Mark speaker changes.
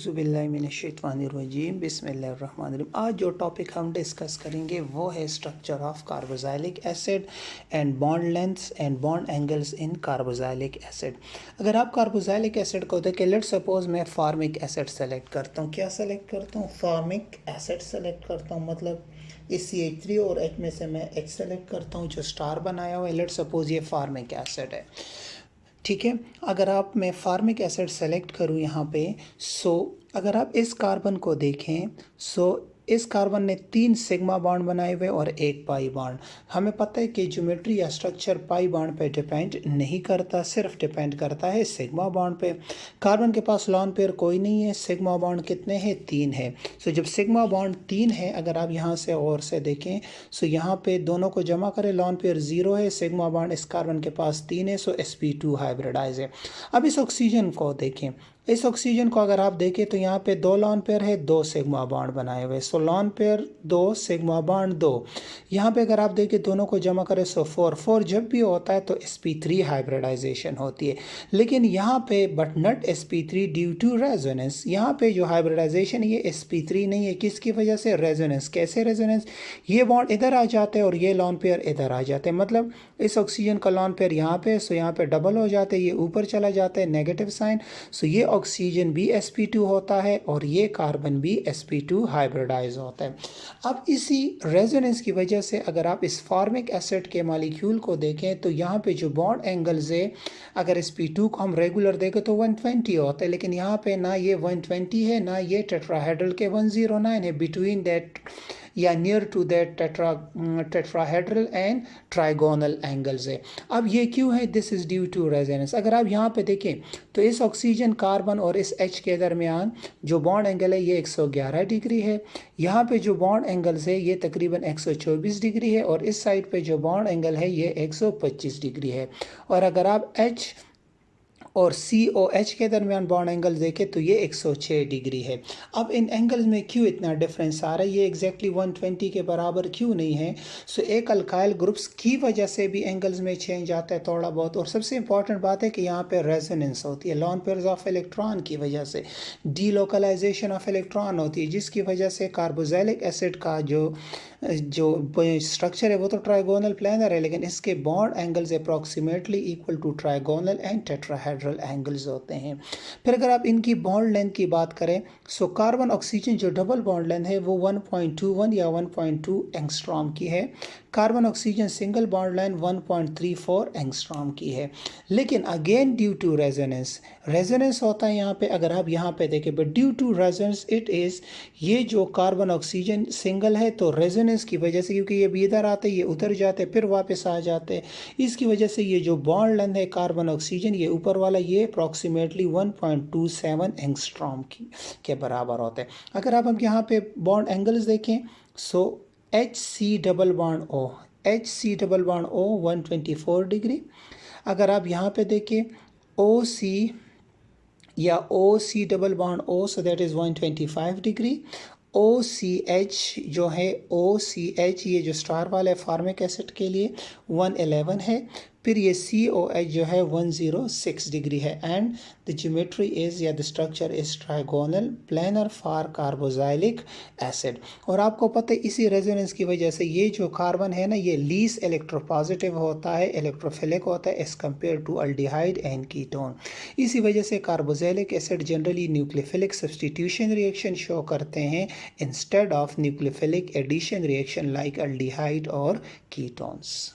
Speaker 1: बिस्मिल्लाहिर्रहमानिर्रहीम बिस्मिल्लाहिर्रहमानिर्रहीम। आज जो टॉपिक हम डिस्कस करेंगे वो है structure of carboxylic acid and bond lengths and bond angles in carboxylic acid. अगर आप कार्बोक्सिलिक एसिड को देखें, लेट सपोज मैं फार्मिक एसिड सेलेक्ट करता हूँ। क्या सेलेक्ट करता हूँ? फार्मिक एसिड सेलेक्ट करता हूँ। मतलब इस CH3 और H में से मैं H सेलेक्ट करता हूँ जो स्टार बनाया हुआ है। लेट सपोज ये फार्मिक एसिड है, ठीक है। अगर आप मैं फार्मिक एसिड सेलेक्ट करूं यहाँ पे, अगर आप इस कार्बन को देखें, इस कार्बन ने 3 सिग्मा बॉन्ड बनाए हुए और 1 पाई बॉन्ड। हमें पता है कि ज्योमेट्री या स्ट्रक्चर पाई बॉन्ड पे डिपेंड नहीं करता, सिर्फ डिपेंड करता है सिग्मा बॉन्ड पे। कार्बन के पास लॉन पेयर कोई नहीं है, सिग्मा बॉन्ड कितने हैं? 3 है। जब सिग्मा बॉन्ड 3 है, अगर आप यहाँ से और से देखें, यहाँ पे दोनों को जमा करें, लॉन पेयर 0 है, सिग्मा बॉन्ड इस कार्बन के पास 3 है, sp2 हाइब्रिडाइज है। अब इस ऑक्सीजन को देखें, इस ऑक्सीजन को अगर आप देखें तो यहाँ पे 2 लॉन पेयर है, 2 सिग्मा बॉन्ड बनाए हुए। Lone pair 2, sigma bond 2। यहाँ पे अगर आप देखें दोनों को जमा करें 4 जब भी होता है तो sp3 हाइब्रिडाइजेशन होती है। लेकिन यहाँ पे but not sp3 due to resonance. यहाँ पे जो हाइब्रिडाइजेशन ये sp3 नहीं है, किसकी वजह से? रेजोनेंस। कैसे रेजोनेंस? ये बॉन्ड इधर आ जाते हैं और ये लॉन पेयर इधर आ जाते हैं। मतलब इस ऑक्सीजन का लॉन पेयर यहाँ पे, यहाँ पे डबल हो जाते हैं, ये ऊपर चला जाता है, नेगेटिव साइन। ये ऑक्सीजन भी sp2 होता है और ये कार्बन भी sp2 हाइब्रिडाइज होता है। अब इसी रेजोनेंस की वजह से अगर आप इस फार्मिक एसिड के मॉलिक्यूल को देखें तो यहाँ पे जो बॉन्ड एंगल्स है, अगर sp2 को हम रेगुलर देखें तो 120 होता है, लेकिन यहाँ पे ना ये 120 है ना ये टेट्राहेड्रल के 109 है। बिटवीन दैट या near to that tetrahedral and trigonal angles है। अब ये क्यों है? This is due to resonance. अगर आप यहाँ पे देखें तो इस ऑक्सीजन कार्बन और इस H के दरमियान जो बॉन्ड एंगल है ये 111 डिग्री है। यहाँ पे जो बॉन्ड एंगल्स है ये तकरीबन 124 डिग्री है और इस साइड पे जो बॉन्ड एंगल है ये 125 डिग्री है। और अगर आप H और COH के दरमियान बॉन्ड एंगल देखें तो ये 106 डिग्री है। अब इन एंगल्स में क्यों इतना डिफरेंस आ रहा है? ये एग्जैक्टली 120 के बराबर क्यों नहीं है? एक अल्काइल ग्रुप्स की वजह से भी एंगल्स में चेंज आता है थोड़ा बहुत। और सबसे इंपॉर्टेंट बात है कि यहाँ पे रेजोनेंस होती है लॉन पेयर्स ऑफ इलेक्ट्रॉन की वजह से, डीलोकलाइजेशन ऑफ इलेक्ट्रॉन होती है, जिसकी वजह से कार्बोक्सिलिक एसिड का जो स्ट्रक्चर है वो तो ट्राइगोनल प्लेनर है, लेकिन इसके bond angles approximately equal to trigonal and tetrahedral angles होते हैं। फिर अगर आप इनकी बॉन्ड लेंथ की बात करें, कार्बन ऑक्सीजन जो डबल बॉन्ड लेंथ है वो 1.21 या 1.2 एंगस्ट्रॉम की है। Carbon oxygen single bond length 1.34 angstrom की है। लेकिन अगेन ड्यू टू रेजोनेंस होता है यहाँ पे। अगर आप यहाँ पे देखें, but due to resonance it is, ये जो कार्बन ऑक्सीजन सिंगल है तो रेजोनेंस की वजह से, क्योंकि ये भी इधर आते ये उधर जाते फिर वापस आ जाते, इसकी वजह से ये जो बॉन्ड लेंथ है कार्बन ऑक्सीजन ये ऊपर वाला ये अप्रॉक्सीमेटली 1.27 एंगस्ट्रॉम के बराबर होता है। अगर आप यहाँ पे बॉन्ड एंगल्स देखें, HC double bond O 124 degree. अगर आप यहाँ पे देखें OC या OC double bond O, that is 125 degree. OCH जो है OCH, ये जो स्टार वाला है फार्मिक एसिड के लिए 111 है। फिर ये COH जो है 106 डिग्री है। एंड द ज्योमेट्री इज़ या the structure is trigonal planar for carboxylic acid. और आपको पता है इसी रेजोनेंस की वजह से ये जो कार्बन है ना ये लीस्ट इलेक्ट्रोपॉजिटिव होता है, इलेक्ट्रोफिलिक होता है as compare to aldehyde and ketone. इसी वजह से carboxylic acid generally nucleophilic substitution reaction show करते हैं instead of nucleophilic addition reaction like aldehyde और कीटोन्स।